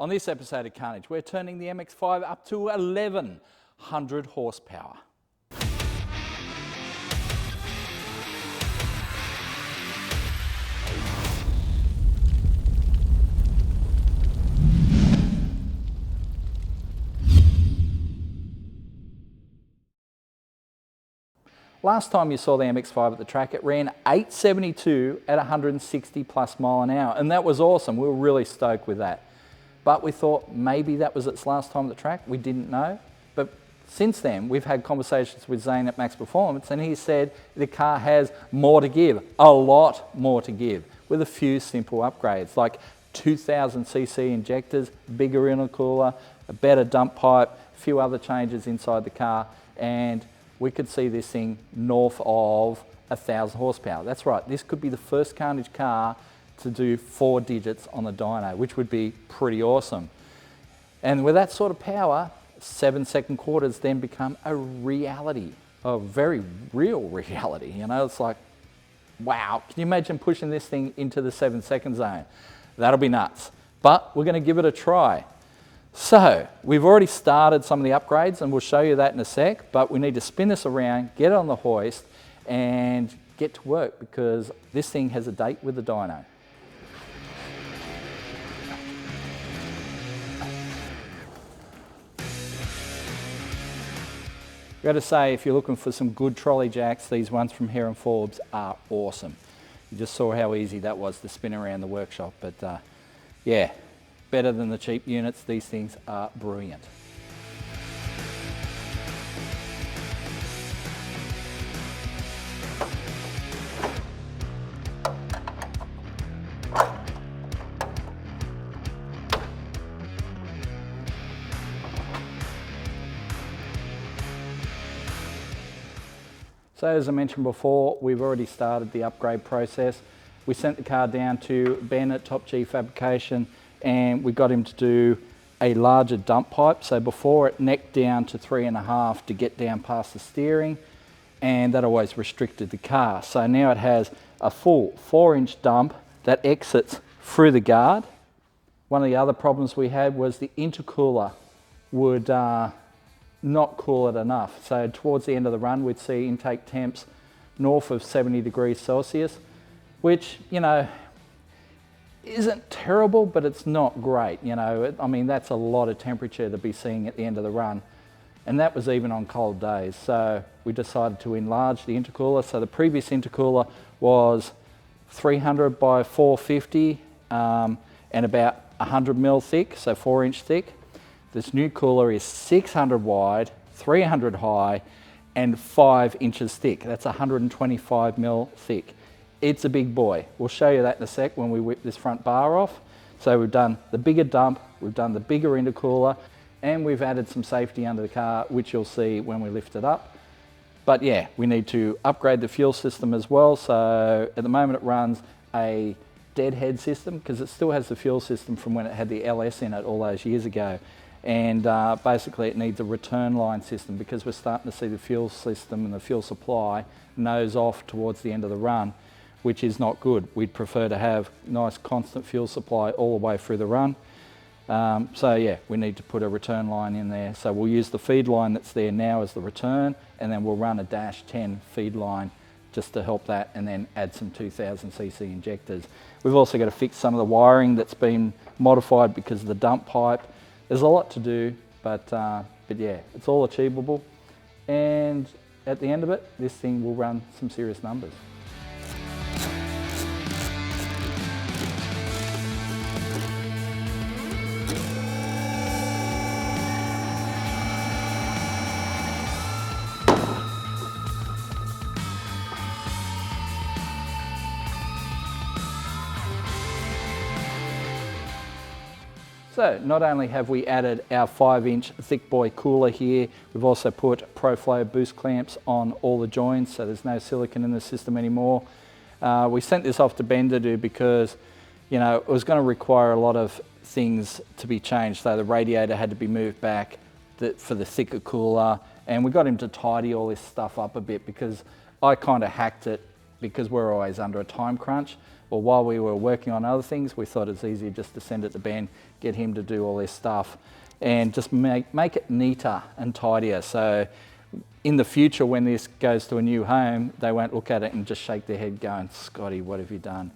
On this episode of Carnage, we're turning the MX5 up to 1100 horsepower. Last time you saw the MX5 at the track, it ran 872 at 160 plus mile an hour, and that was awesome. We were really stoked with that. But we thought maybe that was its last time at the track. We didn't know. But since then, we've had conversations with Zane at Max Performance, and he said the car has more to give, a lot more to give, with a few simple upgrades, like 2000cc injectors, bigger intercooler, a better dump pipe, a few other changes inside the car, and we could see this thing north of 1,000 horsepower. That's right, this could be the first Carnage car to do 4 digits on the dyno, which would be pretty awesome. And with that sort of power, 7-second quarters then become a reality, a very real reality. You know, it's like, wow, can you imagine pushing this thing into the 7-second zone? That'll be nuts. But we're gonna give it a try. So, we've already started some of the upgrades, and we'll show you that in a sec, but we need to spin this around, get it on the hoist, and get to work, because this thing has a date with the dyno. I've got to say, if you're looking for some good trolley jacks, these ones from Heron Forbes are awesome. You just saw how easy that was to spin around the workshop, but yeah, better than the cheap units. These things are brilliant. So as I mentioned before, we've already started the upgrade process. We sent the car down to Ben at Top G Fabrication, and we got him to do a larger dump pipe. So before, it necked down to 3.5 to get down past the steering, and that always restricted the car. So now it has a full 4-inch dump that exits through the guard. One of the other problems we had was the intercooler would not cool it enough. So towards the end of the run, we'd see intake temps north of 70 degrees Celsius, which, you know, isn't terrible, but it's not great. You know, I mean, that's a lot of temperature to be seeing at the end of the run. And that was even on cold days. So we decided to enlarge the intercooler. So the previous intercooler was 300 by 450 and about 100 mil thick, so 4-inch thick. This new cooler is 600 wide, 300 high, and 5 inches thick. That's 125 mil thick. It's a big boy. We'll show you that in a sec when we whip this front bar off. So we've done the bigger dump, we've done the bigger intercooler, and we've added some safety under the car, which you'll see when we lift it up. But yeah, we need to upgrade the fuel system as well. So at the moment it runs a deadhead system, because it still has the fuel system from when it had the LS in it all those years ago. And basically it needs a return line system, because we're starting to see the fuel system and the fuel supply nose off towards the end of the run, which is not good. We'd prefer to have nice constant fuel supply all the way through the run. So yeah, we need to put a return line in there. So we'll use the feed line that's there now as the return, and then we'll run a -10 feed line just to help that, and then add some 2000cc injectors. We've also got to fix some of the wiring that's been modified because of the dump pipe. There's a lot to do, but yeah, it's all achievable. And at the end of it, this thing will run some serious numbers. So not only have we added our 5-inch thick boy cooler here, we've also put ProFlow boost clamps on all the joints, so there's no silicone in the system anymore. We sent this off to Ben to do because, you know, it was going to require a lot of things to be changed. So the radiator had to be moved back for the thicker cooler, and we got him to tidy all this stuff up a bit, because I kind of hacked it because we're always under a time crunch. Well, while we were working on other things, we thought it's easier just to send it to Ben, get him to do all this stuff, and just make it neater and tidier. So in the future, when this goes to a new home, they won't look at it and just shake their head going, Scotty, what have you done?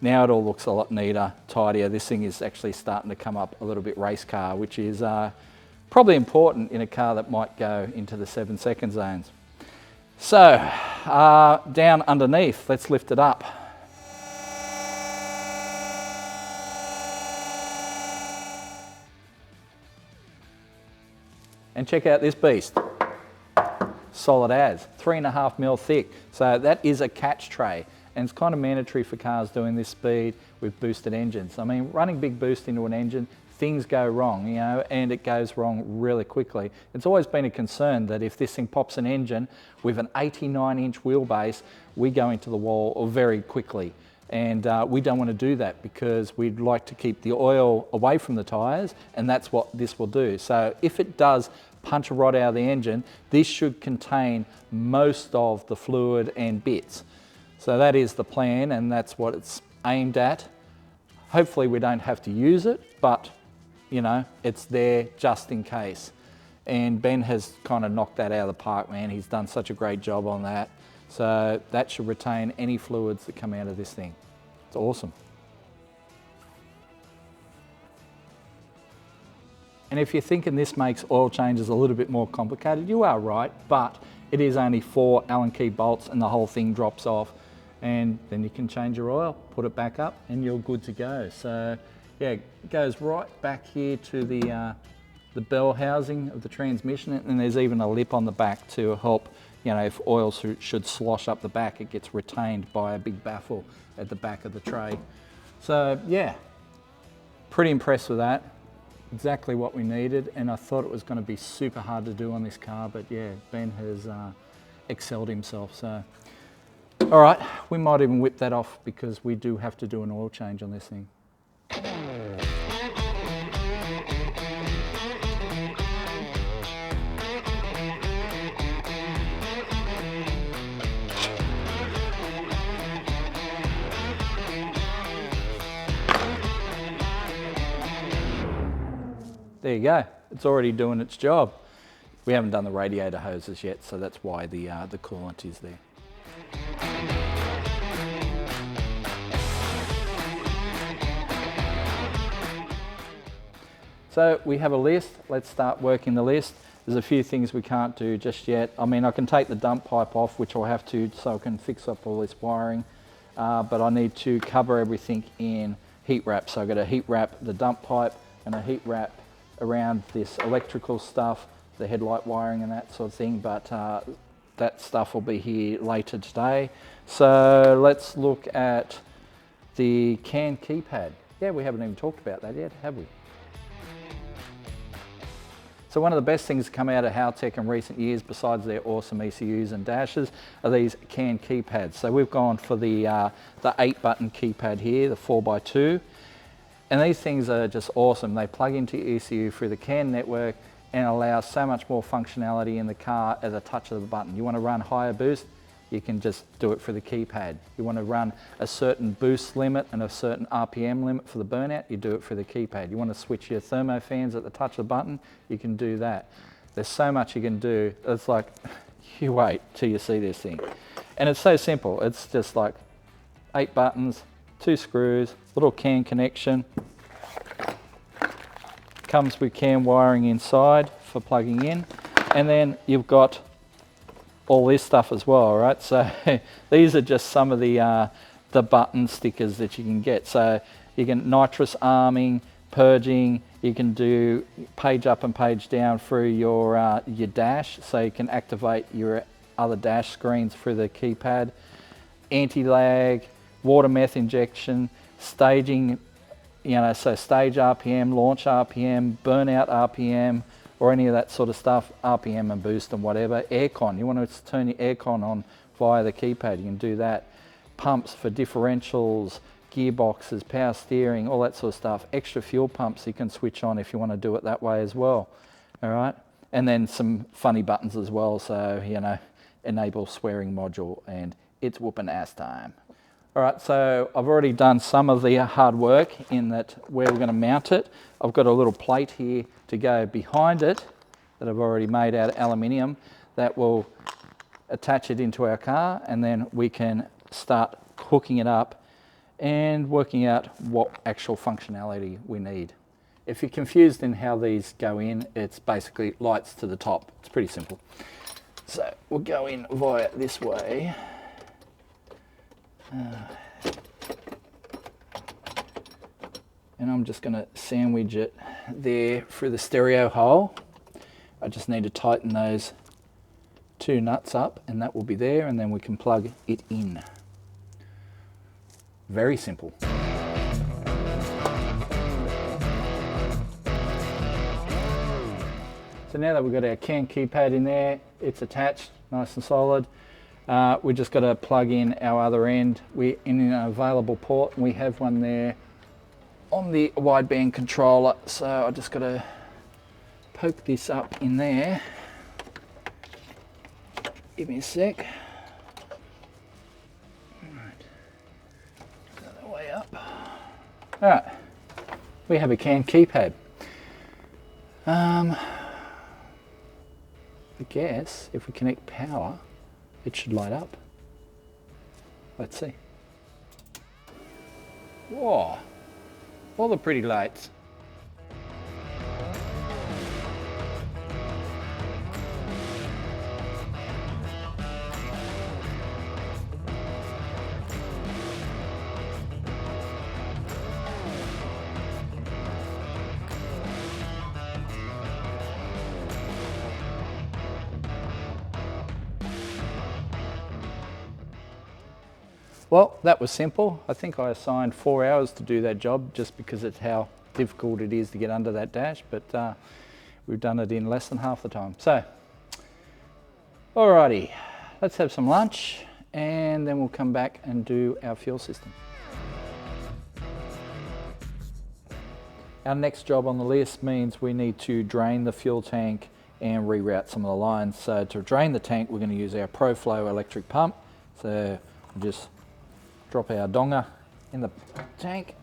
Now it all looks a lot neater, tidier. This thing is actually starting to come up a little bit race car, which is probably important in a car that might go into the 7-second zones. So down underneath, let's lift it up. And check out this beast. Solid as, 3.5mm thick. So that is a catch tray. And it's kind of mandatory for cars doing this speed with boosted engines. I mean, running big boost into an engine, things go wrong, you know, and it goes wrong really quickly. It's always been a concern that if this thing pops an engine with an 89-inch wheelbase, we go into the wall very quickly. And we don't want to do that because we'd like to keep the oil away from the tyres, and that's what this will do. So if it does punch a rod out of the engine, this should contain most of the fluid and bits. So that is the plan, and that's what it's aimed at. Hopefully we don't have to use it, but you know, it's there just in case. And Ben has kind of knocked that out of the park, man. He's done such a great job on that. So that should retain any fluids that come out of this thing. It's awesome. And if you're thinking this makes oil changes a little bit more complicated, you are right, but it is only 4 Allen key bolts and the whole thing drops off, and then you can change your oil, put it back up, and you're good to go. So yeah, it goes right back here to the bell housing of the transmission, and there's even a lip on the back to help, you know, if oil should slosh up the back, it gets retained by a big baffle at the back of the tray. So yeah, pretty impressed with that. Exactly what we needed, and I thought it was going to be super hard to do on this car, but yeah, Ben has excelled himself. So all right, we might even whip that off because we do have to do an oil change on this thing. There you go, it's already doing its job. We haven't done the radiator hoses yet, so that's why the coolant is there. So we have a list, let's start working the list. There's a few things we can't do just yet. I mean, I can take the dump pipe off, which I'll have to, so I can fix up all this wiring, but I need to cover everything in heat wrap. So I've got to heat wrap the dump pipe and a heat wrap around this electrical stuff, the headlight wiring and that sort of thing, but that stuff will be here later today. So let's look at the CAN keypad. Yeah, we haven't even talked about that yet, have we? So one of the best things to come out of Haltech in recent years, besides their awesome ECUs and dashes, are these CAN keypads. So we've gone for the 8-button keypad here, the 4x2. And these things are just awesome. They plug into your ECU through the CAN network and allow so much more functionality in the car at the touch of the button. You want to run higher boost, you can just do it for the keypad. You want to run a certain boost limit and a certain RPM limit for the burnout, you do it for the keypad. You want to switch your thermo fans at the touch of the button, you can do that. There's so much you can do. It's like, you wait till you see this thing. And it's so simple. It's just like 8 buttons, 2 screws, little CAN connection. Comes with CAN wiring inside for plugging in, and then you've got all this stuff as well, right? So these are just some of the button stickers that you can get. So you can nitrous arming, purging, you can do page up and page down through your dash, so you can activate your other dash screens through the keypad, anti-lag, water meth injection, staging, you know, so stage RPM, launch RPM, burnout RPM, or any of that sort of stuff, RPM and boost and whatever. Aircon, you want to turn your aircon on via the keypad, you can do that. Pumps for differentials, gearboxes, power steering, all that sort of stuff. Extra fuel pumps you can switch on if you want to do it that way as well, all right? And then some funny buttons as well, so, you know, enable swearing module, and it's whooping ass time. All right, so I've already done some of the hard work in that where we're going to mount it. I've got a little plate here to go behind it that I've already made out of aluminium that will attach it into our car, and then we can start hooking it up and working out what actual functionality we need. If you're confused in how these go in, it's basically lights to the top. It's pretty simple. So we'll go in via this way. And I'm just going to sandwich it there through the stereo hole. I just need to tighten those two nuts up and that will be there, and then we can plug it in. Very simple. So now that we've got our CAN keypad in there, it's attached nice and solid. We just got to plug in our other end. We're in an available port, and we have one there on the wideband controller. So I just got to poke this up in there. Give me a sec. Alright, go that way up. Alright, we have a CAN keypad. I guess if we connect power, it should light up. Let's see. Whoa, all the pretty lights. Well, that was simple. I think I assigned 4 hours to do that job just because it's how difficult it is to get under that dash, but we've done it in less than half the time. So, alrighty, let's have some lunch and then we'll come back and do our fuel system. Our next job on the list means we need to drain the fuel tank and reroute some of the lines. So to drain the tank, we're going to use our ProFlow electric pump. So we'll just drop our donger in the tank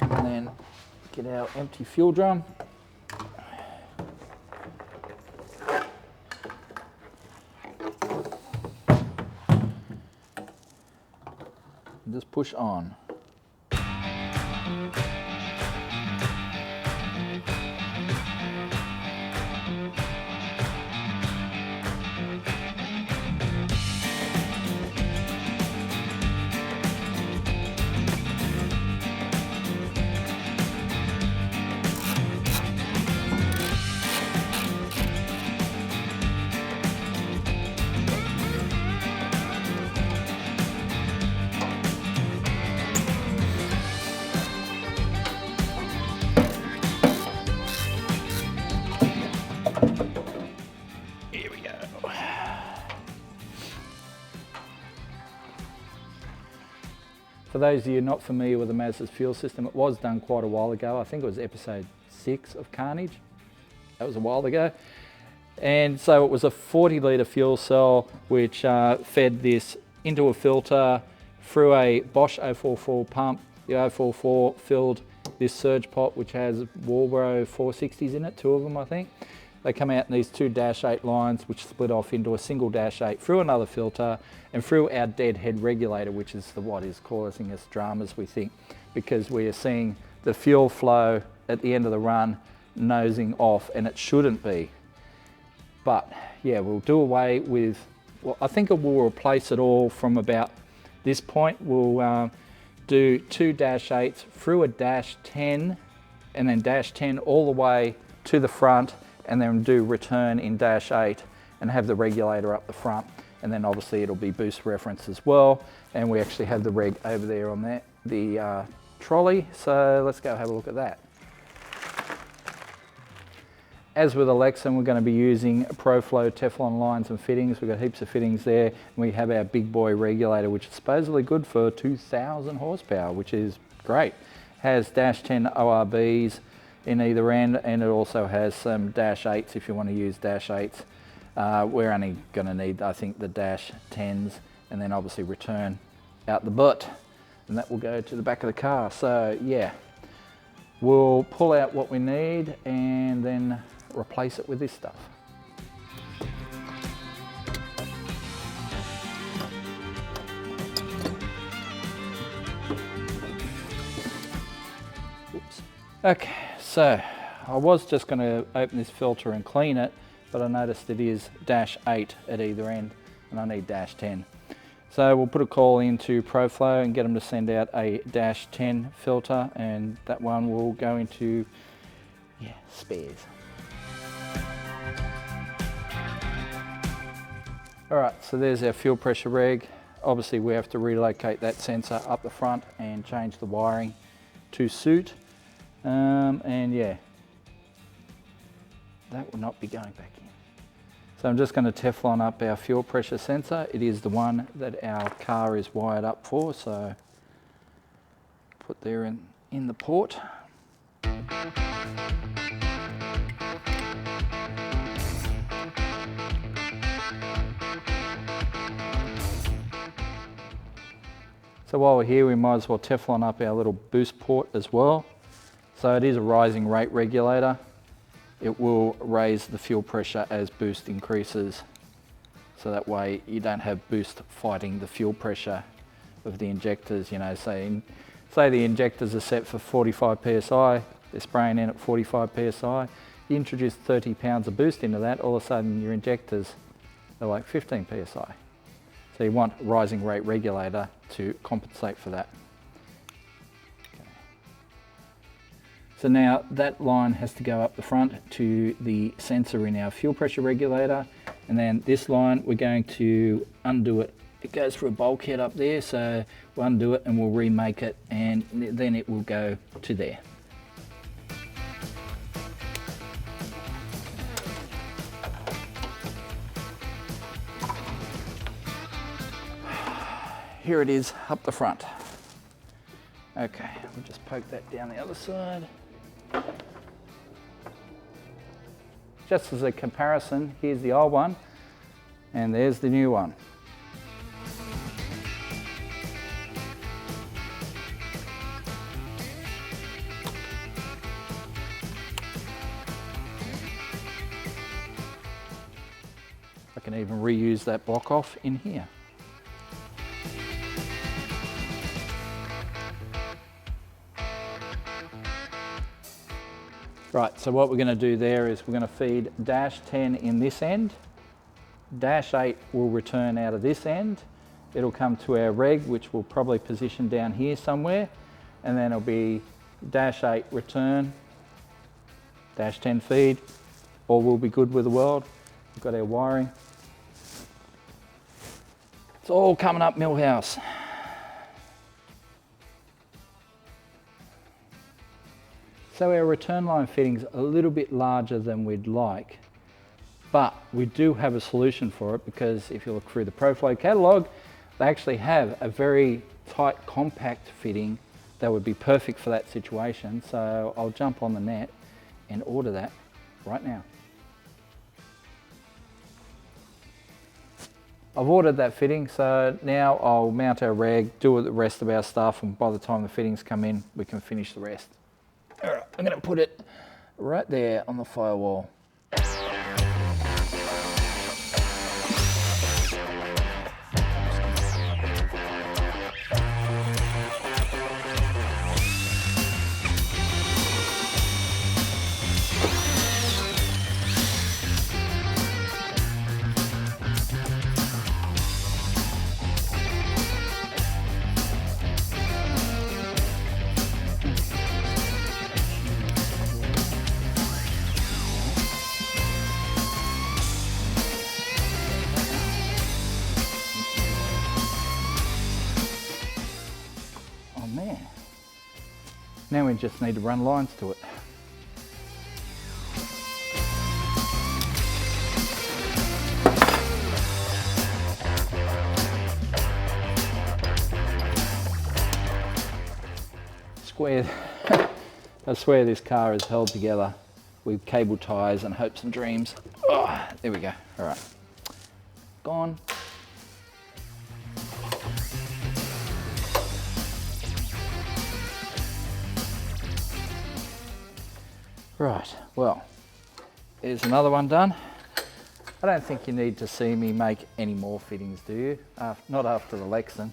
and then get our empty fuel drum. And just push on. For those of you not familiar with the Mazda's fuel system, it was done quite a while ago. I think it was episode 6 of Carnage. That was a while ago. And so it was a 40-litre fuel cell which fed this into a filter through a Bosch 044 pump. The 044 filled this surge pot which has Marlboro 460s in it, 2 of them I think. They come out in these 2 -8 lines which split off into a single -8 through another filter and through our deadhead regulator, which is what is causing us dramas, we think, because we are seeing the fuel flow at the end of the run nosing off, and it shouldn't be. But yeah, we'll do away with, well, I think it will replace it all from about this point. We'll do 2 -8s through a -10 and then -10 all the way to the front, and then do return in -8 and have the regulator up the front. And then obviously it'll be boost reference as well. And we actually have the reg over there on that, the trolley. So let's go have a look at that. As with Alexa, we're going to be using ProFlow Teflon lines and fittings. We've got heaps of fittings there. And we have our big boy regulator, which is supposedly good for 2,000 horsepower, which is great. Has -10 ORBs in either end, and it also has some -8s if you want to use -8s. We're only going to need, I think, the -10s and then obviously return out the butt, and that will go to the back of the car. So yeah, we'll pull out what we need and then replace it with this stuff. Oops. Okay, so I was just going to open this filter and clean it, but I noticed it is -8 at either end and I need -10. So we'll put a call into ProFlow and get them to send out a -10 filter, and that one will go into spares. Alright, so there's our fuel pressure reg. Obviously we have to relocate that sensor up the front and change the wiring to suit. And yeah, that will not be going back in. So I'm just going to Teflon up our fuel pressure sensor. It is the one that our car is wired up for, so put there in the port. So while we're here, we might as well Teflon up our little boost port as well. So it is a rising rate regulator. It will raise the fuel pressure as boost increases. So that way you don't have boost fighting the fuel pressure of the injectors. You know, say the injectors are set for 45 PSI, they're spraying in at 45 PSI. You introduce 30 pounds of boost into that, all of a sudden your injectors are like 15 PSI. So you want a rising rate regulator to compensate for that. So now that line has to go up the front to the sensor in our fuel pressure regulator, and then this line we're going to undo it. It goes through a bulkhead up there, so we'll undo it and we'll remake it, and then it will go to there. Here it is up the front. Okay, we'll just poke that down the other side. Just as a comparison, here's the old one and there's the new one. I can even reuse that block off in here. Right, so what we're going to do there is we're going to feed -10 in this end, -8 will return out of this end, it'll come to our reg, which we'll probably position down here somewhere, and then it'll be -8 return, -10 feed, all will be good with the world. We've got our wiring. It's all coming up Millhouse. So our return line fitting's a little bit larger than we'd like, but we do have a solution for it, because if you look through the ProFlow catalogue, they actually have a very tight, compact fitting that would be perfect for that situation. So I'll jump on the net and order that right now. I've ordered that fitting, so now I'll mount our reg, do the rest of our stuff, and by the time the fittings come in, we can finish the rest. All right, I'm going to put it right there on the firewall. Now we just need to run lines to it. I swear this car is held together with cable ties and hopes and dreams. Oh, there we go. All right, gone. Right, well, here's another one done. I don't think you need to see me make any more fittings, do you? Not after the Lexan.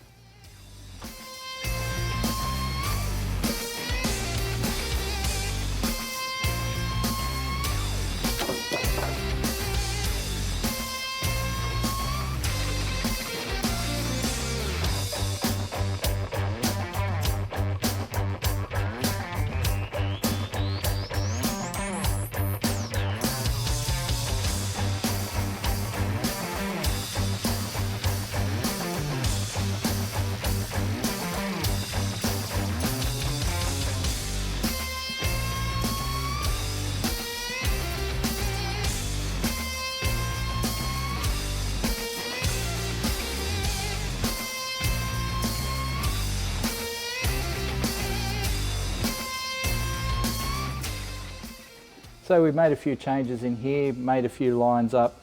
So we've made a few changes in here, made a few lines up.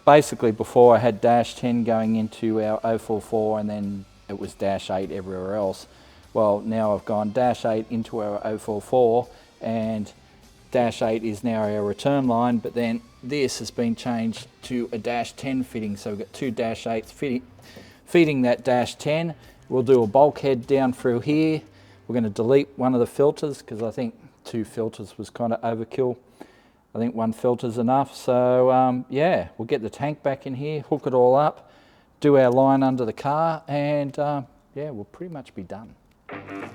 Basically before I had -10 going into our 044 and then it was -8 everywhere else. Well, now I've gone -8 into our 044 and -8 is now our return line, but then this has been changed to a -10 fitting. So we've got two -8s feeding that -10. We'll do a bulkhead down through here. We're going to delete one of the filters because I think 2 filters was kind of overkill. I think 1 filter's enough. So yeah, we'll get the tank back in here, hook it all up, do our line under the car, and yeah, we'll pretty much be done. Okay.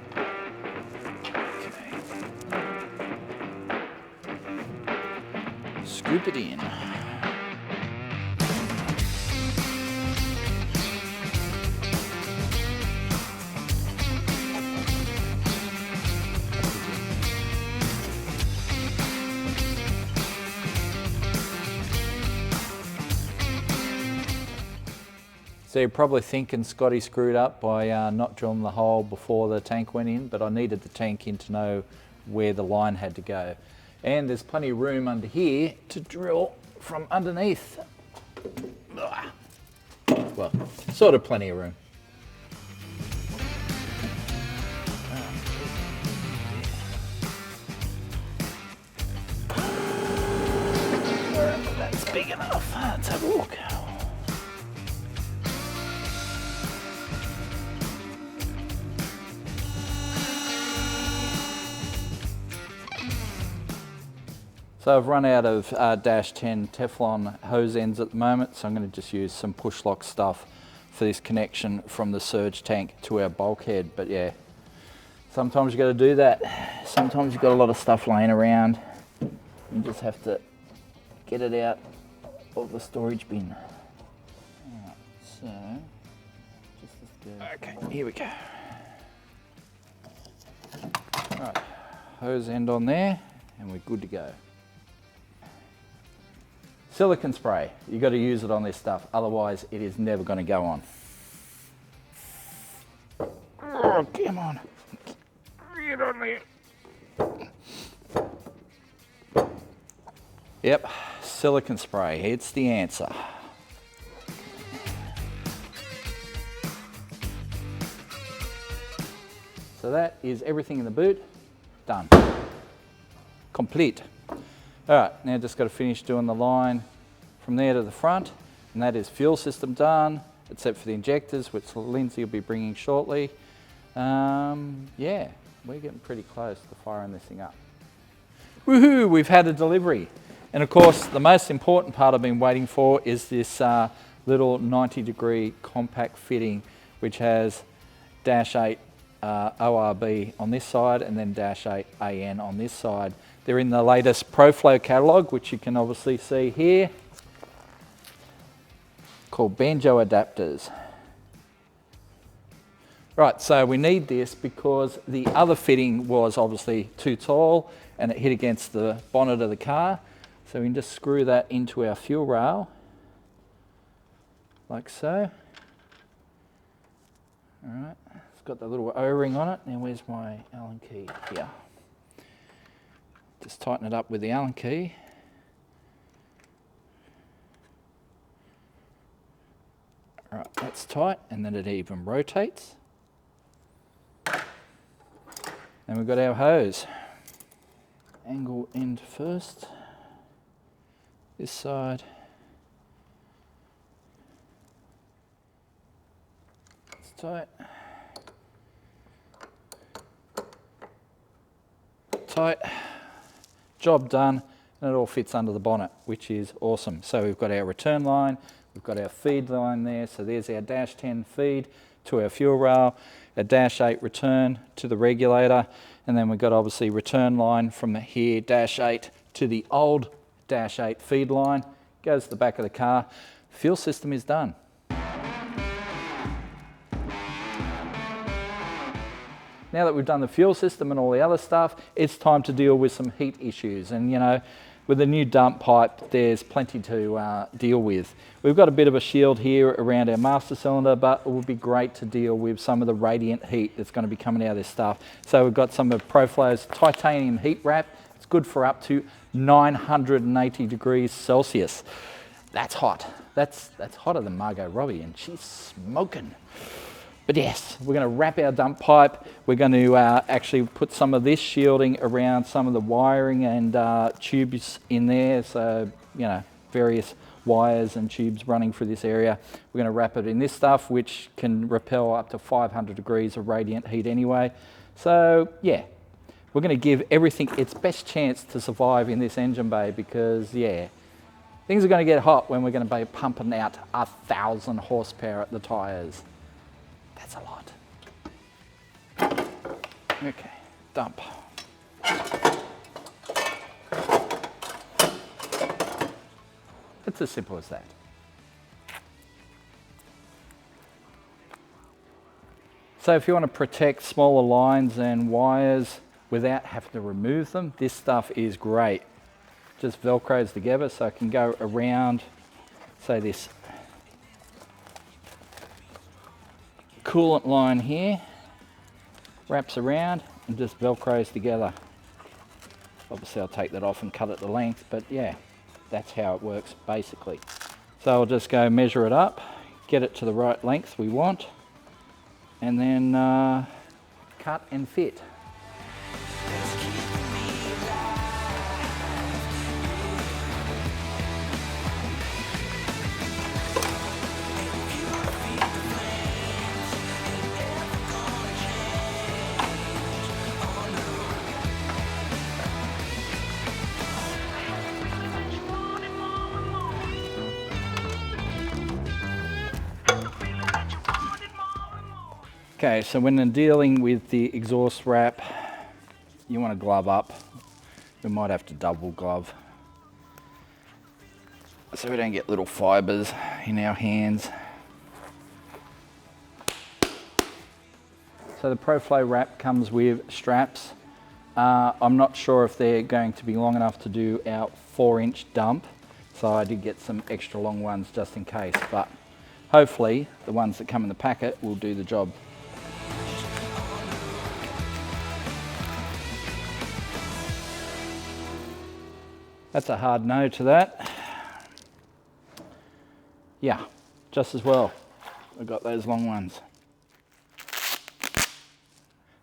Scoop it in. So you're probably thinking Scotty screwed up by not drilling the hole before the tank went in, but I needed the tank in to know where the line had to go. And there's plenty of room under here to drill from underneath. Well, sort of plenty of room. That's big enough. Let's have a look. So I've run out of -10 Teflon hose ends at the moment, so I'm going to just use some push lock stuff for this connection from the surge tank to our bulkhead. But yeah, sometimes you got to do that. Sometimes you've got a lot of stuff laying around. You just have to get it out of the storage bin. Right, so just let's go. Okay, here we go. Right, hose end on there, and we're good to go. Silicone spray, you've got to use it on this stuff, otherwise it is never going to go on. Oh, come on. Get on there. Yep, silicone spray, it's the answer. So that is everything in the boot, done. Complete. All right, now just got to finish doing the line from there to the front, and that is fuel system done, except for the injectors, which Lindsay will be bringing shortly. Yeah, we're getting pretty close to firing this thing up. Woohoo, we've had a delivery. And of course, the most important part I've been waiting for is this little 90-degree compact fitting, which has -8 ORB on this side and then -8 AN on this side. They're in the latest ProFlow catalogue, which you can obviously see here, called banjo adapters. Right, so we need this because the other fitting was obviously too tall and it hit against the bonnet of the car. So we can just screw that into our fuel rail, like so. All right, it's got the little O-ring on it. Now where's my Allen key? Here. Just tighten it up with the Allen key. All right, that's tight, and then it even rotates. And we've got our hose. angle end first. This side. It's tight. Tight. Job done, and it all fits under the bonnet, which is awesome. So we've got our return line, we've got our feed line there, so there's our dash 10 feed to our fuel rail, a dash 8 return to the regulator, and then we've got obviously return line from here, dash 8 to the old dash 8 feed line, goes to the back of the car. Fuel system is done. Now that we've done the fuel system and all the other stuff, it's time to deal with some heat issues. And you know, with the new dump pipe, there's plenty to deal with. We've got a bit of a shield here around our master cylinder, but it would be great to deal with some of the radiant heat that's going to be coming out of this stuff. So we've got some of ProFlow's titanium heat wrap. It's good for up to 980 degrees Celsius. That's hot. That's hotter than Margot Robbie, and she's smoking. But yes, we're going to wrap our dump pipe. We're going to actually put some of this shielding around some of the wiring and tubes in there. So, you know, various wires and tubes running through this area. We're going to wrap it in this stuff, which can repel up to 500 degrees of radiant heat anyway. So, yeah, we're going to give everything its best chance to survive in this engine bay because, yeah, things are going to get hot when we're going to be pumping out 1,000 horsepower at the tyres. That's a lot. Okay, dump. It's as simple as that. So if you want to protect smaller lines and wires without having to remove them, this stuff is great. Just Velcros together so I can go around, say this coolant line here, wraps around and just Velcros together. Obviously I'll take that off and cut it to length, but yeah, that's how it works basically. So I'll just go measure it up, get it to the right length we want, and then cut and fit. Okay, so when dealing with the exhaust wrap, you want to glove up. We might have to double glove so we don't get little fibres in our hands. So the ProFlow wrap comes with straps. I'm not sure if they're going to be long enough to do our 4-inch dump, so I did get some extra long ones just in case, but hopefully the ones that come in the packet will do the job. That's a hard no to that. Yeah, just as well. We've got those long ones.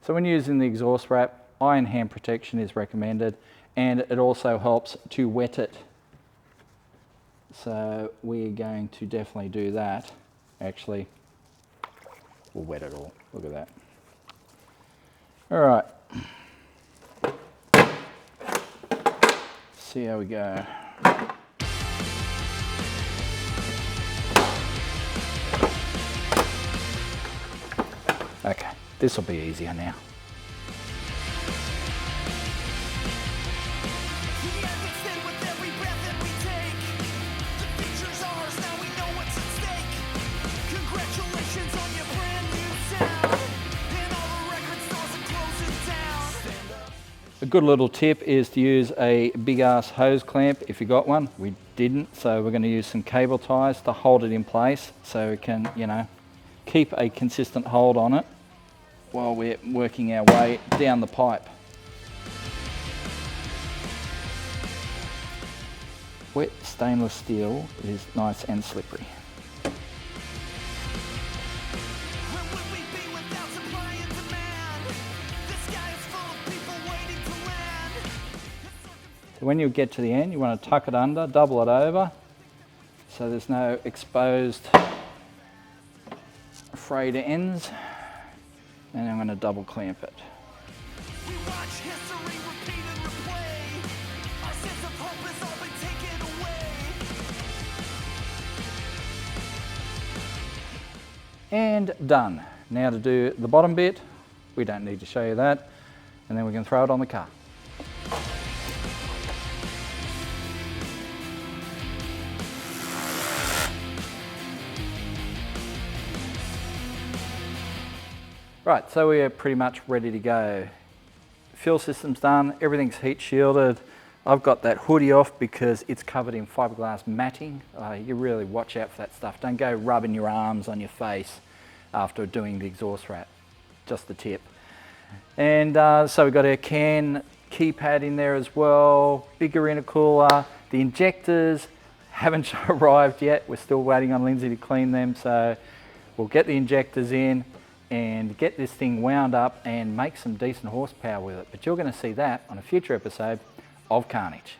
So when using the exhaust wrap, iron hand protection is recommended, and it also helps to wet it. So we're going to definitely do that. Actually, we'll wet it all. Look at that. All right. See how we go. Okay, this will be easier now. A good little tip is to use a big ass hose clamp if you got one. We didn't, so we're going to use some cable ties to hold it in place so we can, you know, keep a consistent hold on it while we're working our way down the pipe. Wet stainless steel is nice and slippery. So when you get to the end, you want to tuck it under, double it over, so there's no exposed frayed ends. And I'm going to double clamp it. We watch history repeat and replay. Our sense of hope has all been taken away. And done. Now to do the bottom bit, we don't need to show you that, and then we can throw it on the car. Right, so we're pretty much ready to go. Fuel system's done, everything's heat shielded. I've got that hoodie off because it's covered in fiberglass matting. You really watch out for that stuff. Don't go rubbing your arms on your face after doing the exhaust wrap, just the tip. And so we've got our CAN keypad in there as well, bigger intercooler. The injectors haven't arrived yet. We're still waiting on Lindsay to clean them, so we'll get the injectors in and get this thing wound up and make some decent horsepower with it. But you're going to see that on a future episode of Carnage.